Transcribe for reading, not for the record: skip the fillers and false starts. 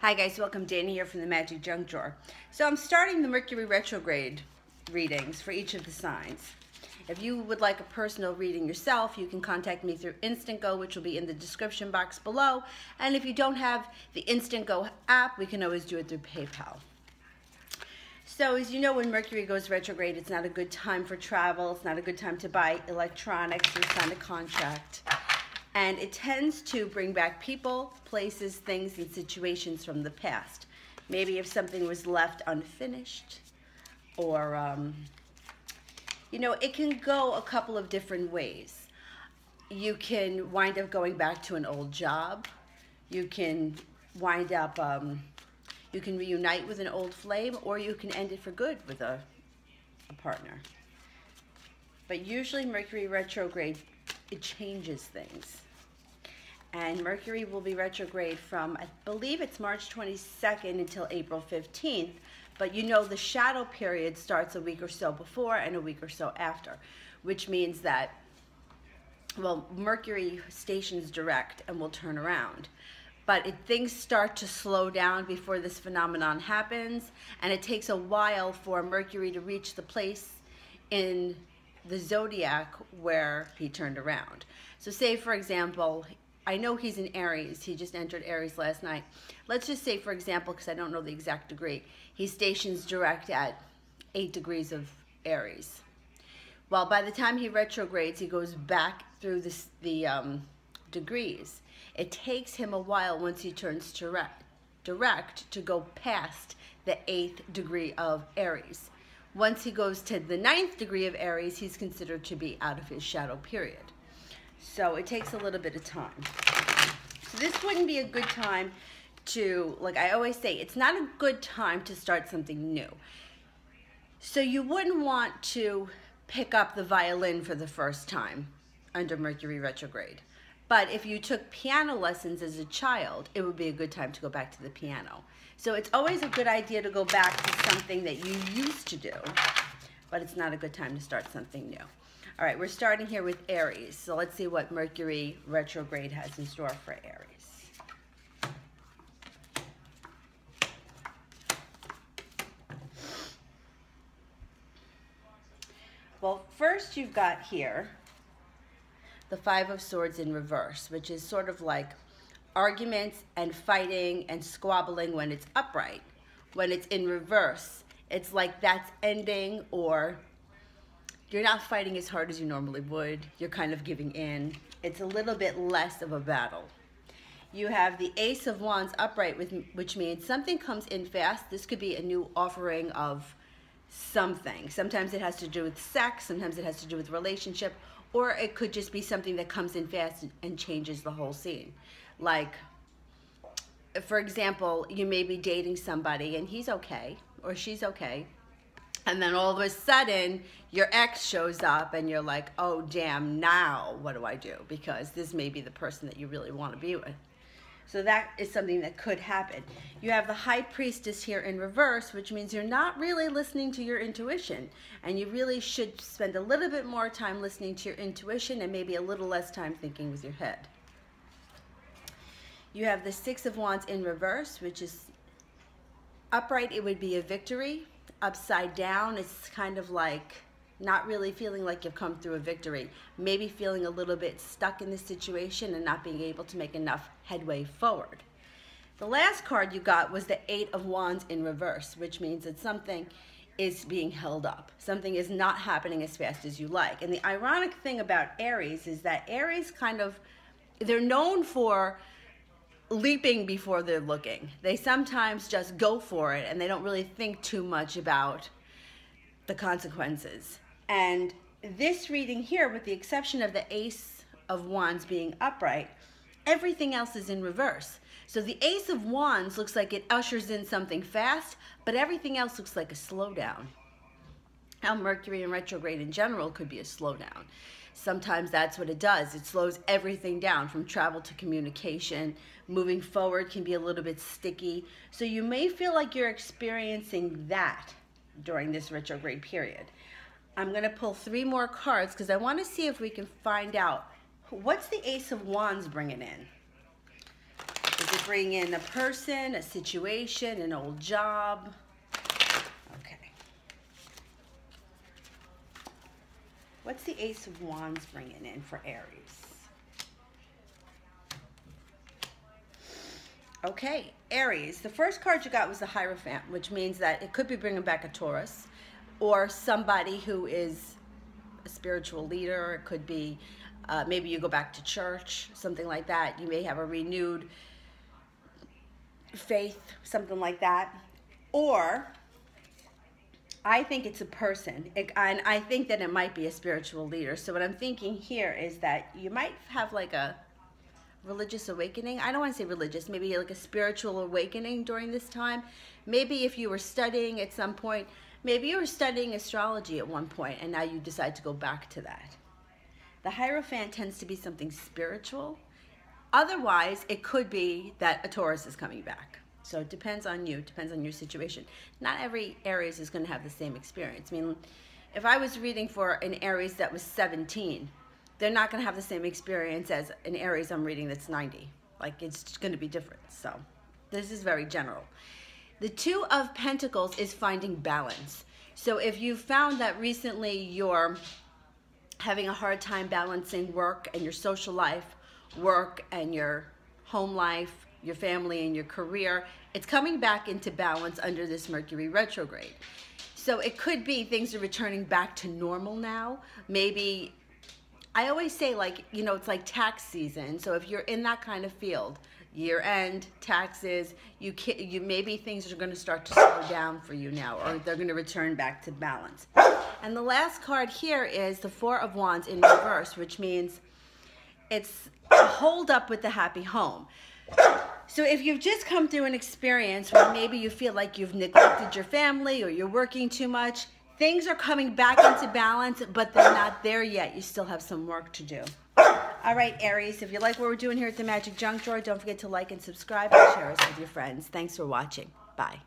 Hi guys, welcome. Dana here from the Magic Junk Drawer. So I'm starting the Mercury retrograde readings for each of the signs. If you would like a personal reading yourself, you can contact me through Instant Go, which will be in the description box below. And if you don't have the Instant Go app, we can always do it through PayPal. So as you know, when Mercury goes retrograde, it's not a good time for travel. It's not a good time to buy electronics or sign a contract. And it tends to bring back people, places, things, and situations from the past. Maybe if something was left unfinished, or, you know, it can go a couple of different ways. You can wind up going back to an old job. You can wind up, you can reunite with an old flame, or you can end it for good with a partner. But usually Mercury retrograde, it changes things. And Mercury will be retrograde from, I believe it's March 22nd until April 15th. But you know the shadow period starts a week or so before and a week or so after, which means that, well, Mercury stations direct and will turn around. But things start to slow down before this phenomenon happens, and it takes a while for Mercury to reach the place in the zodiac where he turned around. So say, for example, I know he's in Aries. He just entered Aries last night. Let's just say, for example, because I don't know the exact degree, he stations direct at 8 degrees of Aries. Well, by the time he retrogrades, he goes back through the degrees. It takes him a while once he turns direct to go past the 8th degree of Aries. Once he goes to the 9th degree of Aries, he's considered to be out of his shadow period. So it takes a little bit of time. So this wouldn't be a good time to, like I always say, it's not a good time to start something new. So you wouldn't want to pick up the violin for the first time under Mercury retrograde. But if you took piano lessons as a child, it would be a good time to go back to the piano. So it's always a good idea to go back to something that you used to do, but it's not a good time to start something new. All right, we're starting here with Aries. So let's see what Mercury retrograde has in store for Aries. Well, first you've got here the Five of Swords in reverse, which is sort of like arguments and fighting and squabbling when it's upright. When it's in reverse, it's like that's ending, or you're not fighting as hard as you normally would. You're kind of giving in. It's a little bit less of a battle. You have the Ace of Wands upright, which means something comes in fast. This could be a new offering of something. Sometimes it has to do with sex. Sometimes it has to do with relationship. Or it could just be something that comes in fast and changes the whole scene. Like, for example, you may be dating somebody and he's okay or she's okay. And then all of a sudden, your ex shows up and you're like, oh, damn, now what do I do? Because this may be the person that you really want to be with. So that is something that could happen. You have the High Priestess here in reverse, which means you're not really listening to your intuition. And you really should spend a little bit more time listening to your intuition and maybe a little less time thinking with your head. You have the Six of Wands in reverse, which is upright. It would be a victory. Upside down, it's kind of like not really feeling like you've come through a victory. Maybe feeling a little bit stuck in this situation and not being able to make enough headway forward. The last card you got was the Eight of Wands in reverse, which means that something is being held up. Something is not happening as fast as you like. And the ironic thing about Aries is that Aries they're known for leaping before they're looking. They sometimes just go for it and they don't really think too much about the consequences. And this reading here, with the exception of the Ace of Wands being upright, everything else is in reverse. So the Ace of Wands looks like it ushers in something fast, but everything else looks like a slowdown. Now, Mercury in retrograde in general could be a slowdown. Sometimes that's what it does. It slows everything down, from travel to communication. Moving forward can be a little bit sticky. So you may feel like you're experiencing that during this retrograde period. I'm going to pull 3 more cards because I want to see if we can find out what's the Ace of Wands bringing in. Is it bring in a person, a situation, an old job. Okay. What's the Ace of Wands bringing in for Aries? Okay, Aries. The first card you got was the Hierophant, which means that it could be bringing back a Taurus or somebody who is a spiritual leader. It could be maybe you go back to church, something like that. You may have a renewed faith, something like that. Or I think it's a person, and I think that it might be a spiritual leader. So what I'm thinking here is that you might have like a religious awakening. I don't want to say religious, maybe like a spiritual awakening during this time. Maybe if you were studying at some point, maybe you were studying astrology at one point and now you decide to go back to that. The Hierophant tends to be something spiritual. Otherwise, it could be that a Taurus is coming back. So it depends on you, depends on your situation. Not every Aries is going to have the same experience. I mean, if I was reading for an Aries that was 17, they're not going to have the same experience as an Aries I'm reading that's 90. Like, it's going to be different. So this is very general. The Two of Pentacles is finding balance. So if you found that recently you're having a hard time balancing work and your social life, work and your home life, your family and your career, it's coming back into balance under this Mercury retrograde. So it could be things are returning back to normal now. Maybe, I always say, like, you know, it's like tax season. So if you're in that kind of field, year end, taxes, you maybe things are going to start to slow down for you now, or they're going to return back to balance. And the last card here is the Four of Wands in reverse, which means it's a hold up with the happy home. So if you've just come through an experience where maybe you feel like you've neglected your family or you're working too much, things are coming back into balance, but they're not there yet. You still have some work to do. All right, Aries, if you like what we're doing here at the Magic Junk Drawer, don't forget to like and subscribe and share us with your friends. Thanks for watching. Bye.